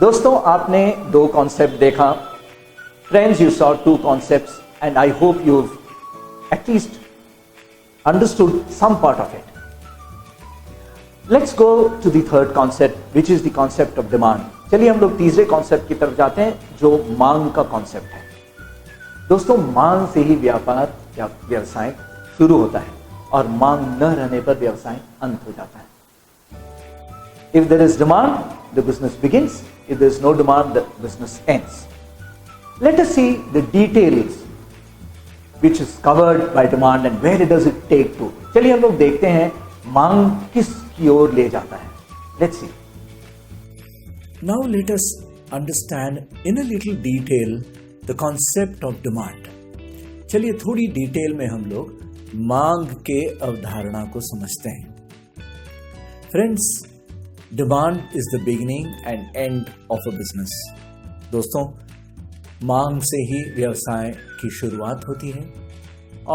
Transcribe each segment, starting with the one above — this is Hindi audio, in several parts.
दोस्तों, आपने दो कॉन्सेप्ट देखा. Friends, you saw two concepts and I hope you at least understood some part of it. Let's go to the third concept, which is the concept of demand. चलिए हम लोग तीसरे कॉन्सेप्ट की तरफ जाते हैं जो मांग का कॉन्सेप्ट है. दोस्तों, मांग से ही व्यापार या व्यवसाय शुरू होता है और मांग न रहने पर व्यवसाय अंत हो जाता है. If there is demand, the business begins. If there is no demand, the business ends. Let us see the details which is covered by demand and where does it take to. चलिए हम लोग देखते हैं मांग किस की ओर ले जाता है. Let's see. Now let us understand in a little detail the concept of demand. चलिए थोड़ी डिटेल में हम लोग मांग के अवधारणा को समझते हैं. Friends, demand is the beginning and end of a business. दोस्तों, मांग से ही व्यवसाय की शुरुआत होती है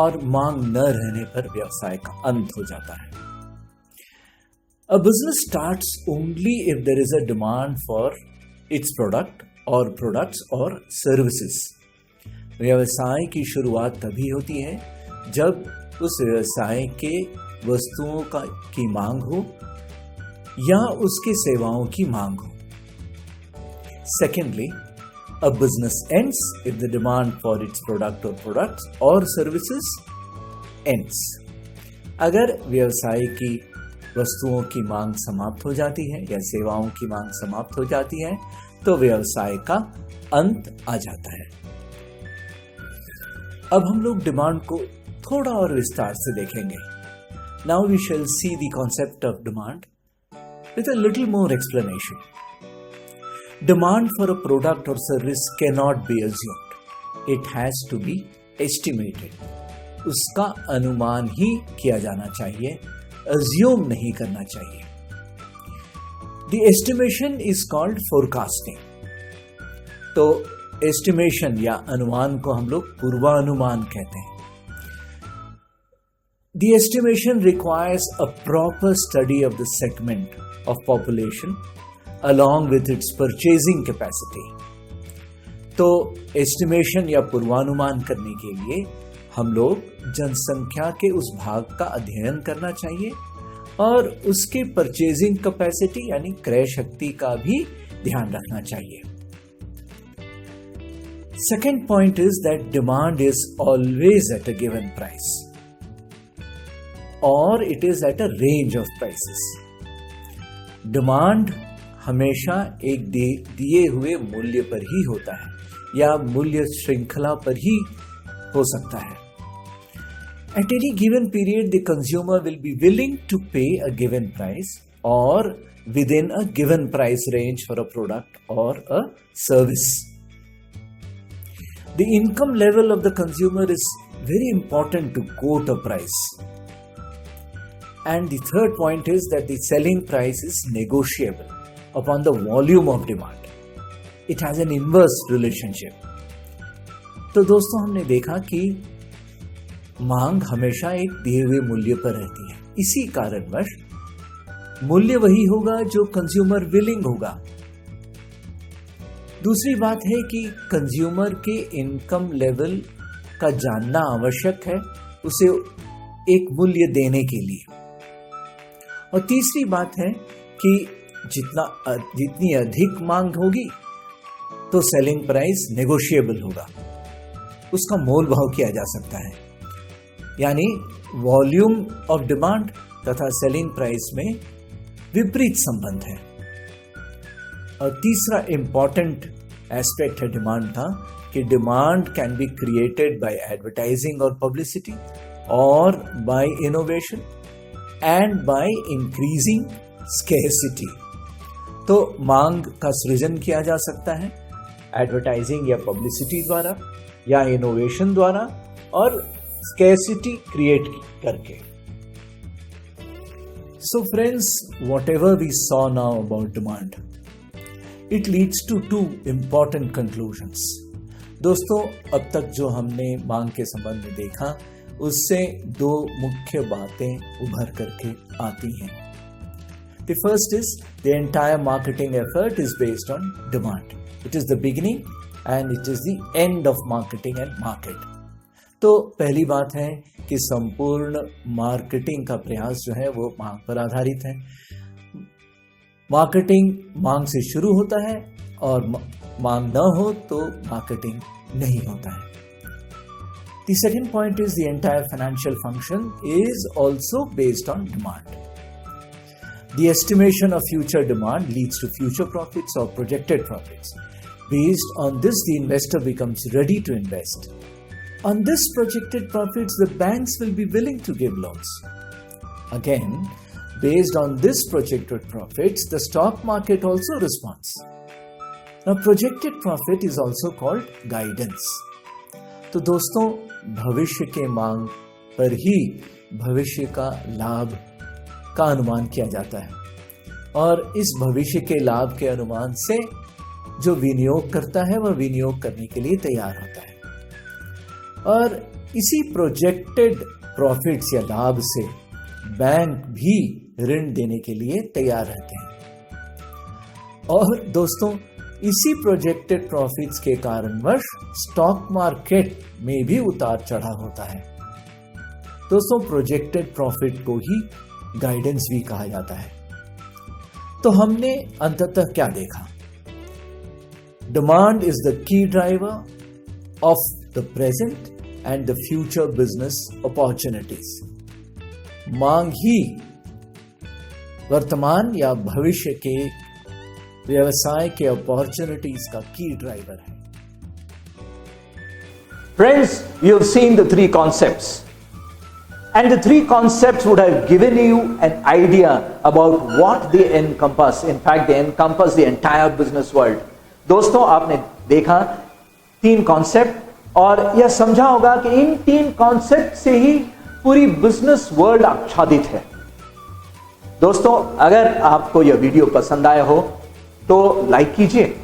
और मांग न रहने पर व्यवसाय का अंत हो जाता है. A business starts only if there is a demand for its product or products or services. व्यवसाय की शुरुआत तभी होती है जब उस व्यवसाय के वस्तुओं की मांग हो या उसके सेवाओं की मांग हो. Secondly, a business ends if the demand for its product or products or services ends. अगर व्यवसाय की वस्तुओं की मांग समाप्त हो जाती है या सेवाओं की मांग समाप्त हो जाती है तो व्यवसाय का अंत आ जाता है. अब हम लोग डिमांड को थोड़ा और विस्तार से देखेंगे. Now we shall see the concept of demand with a little more explanation. Demand for a product or service cannot be assumed. It has to be estimated. उसका अनुमान ही किया जाना चाहिए, assume नहीं करना चाहिए. The estimation is called forecasting. तो estimation या अनुमान को हम लोग पूर्वानुमान कहते हैं. The estimation requires a proper study of the segment of population along with its purchasing capacity. तो एस्टिमेशन या पूर्वानुमान करने के लिए हम लोग जनसंख्या के उस भाग का अध्ययन करना चाहिए और उसके परचेजिंग कैपेसिटी यानी क्रय शक्ति का भी ध्यान रखना चाहिए. Second point is that demand is always at a given price or it is at a range of prices. Demand हमेशा एक दिए हुए मूल्य पर ही होता है या मूल्य श्रृंखला पर ही हो सकता है. At any given period, the consumer will be willing to pay a given price or within a given price range for a product or a service. The income level of the consumer is very important to quote a price. And the third point is that the selling price is negotiable upon the volume of demand. It has an inverse relationship. तो दोस्तों, हमने देखा कि मांग हमेशा एक दिए हुए मूल्य पर रहती है. इसी कारणवश मूल्य वही होगा जो कंज्यूमर विलिंग होगा. दूसरी बात है कि कंज्यूमर के इनकम लेवल का जानना आवश्यक है उसे एक मूल्य देने के लिए. और तीसरी बात है कि जितनी अधिक मांग होगी तो सेलिंग प्राइस नेगोशिएबल होगा, उसका मोल भाव किया जा सकता है. यानी वॉल्यूम ऑफ डिमांड तथा सेलिंग प्राइस में विपरीत संबंध है. और तीसरा इंपॉर्टेंट एस्पेक्ट है डिमांड का कि demand can be created by advertising और पब्लिसिटी और by innovation and by increasing scarcity. तो मांग का सृजन किया जा सकता है एडवर्टाइजिंग या पब्लिसिटी द्वारा या इनोवेशन द्वारा और स्केर्सिटी क्रिएट करके. So friends, whatever we saw now about demand, it leads to two important conclusions. दोस्तों, अब तक जो हमने मांग के संबंध में देखा उससे दो मुख्य बातें उभर करके आती हैं. The first is the entire marketing effort is based on demand. It is the beginning and it is the end of marketing and market. तो पहली बात है कि संपूर्ण मार्केटिंग का प्रयास जो है वो मांग पर आधारित है. मार्केटिंग मांग से शुरू होता है और मांग न हो तो मार्केटिंग नहीं होता है. The second point is the entire financial function is also based on demand. The estimation of future demand leads to future profits or projected profits. Based on this, the investor becomes ready to invest. On this projected profits, the banks will be willing to give loans. Again, based on this projected profits, the stock market also responds. Now, projected profit is also called guidance. तो दोस्तों, भविष्य के मांग पर ही भविष्य का लाभ का अनुमान किया जाता है और इस भविष्य के लाभ के अनुमान से जो विनियोग करता है वह विनियोग करने के लिए तैयार होता है और इसी प्रोजेक्टेड प्रॉफिट्स या लाभ से बैंक भी ऋण देने के लिए तैयार रहते हैं. और दोस्तों, इसी प्रोजेक्टेड प्रॉफिट्स के कारणवश स्टॉक मार्केट में भी उतार चढ़ाव होता है. दोस्तों, प्रोजेक्टेड प्रॉफिट को ही गाइडेंस भी कहा जाता है. तो हमने अंततः क्या देखा? Demand is the key driver of the present and the future business opportunities. मांग ही वर्तमान या भविष्य के व्यवसाय के अपॉर्चुनिटीज का की ड्राइवर है. Friends, you have seen the three concepts. And the three concepts would have given you an idea about what they encompass. In fact, they encompass the entire business world. दोस्तों, आपने देखा 3 कॉन्सेप्ट और यह समझा होगा कि इन 3 कॉन्सेप्ट से ही पूरी बिजनेस वर्ल्ड आच्छादित है. दोस्तों, अगर आपको यह वीडियो पसंद आया हो तो लाइक कीजिए,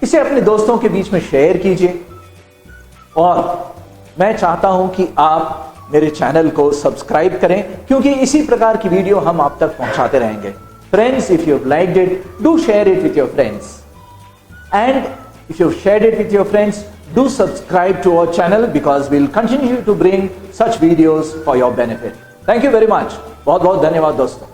इसे अपने दोस्तों के बीच में शेयर कीजिए और मैं चाहता हूं कि आप मेरे चैनल को सब्सक्राइब करें क्योंकि इसी प्रकार की वीडियो हम आप तक पहुंचाते रहेंगे. Friends, if you have liked it, do share it with your friends and if you have shared it with your friends, do subscribe to our channel because we will continue to bring such videos for your benefit. Thank you very much. बहुत बहुत धन्यवाद दोस्तों.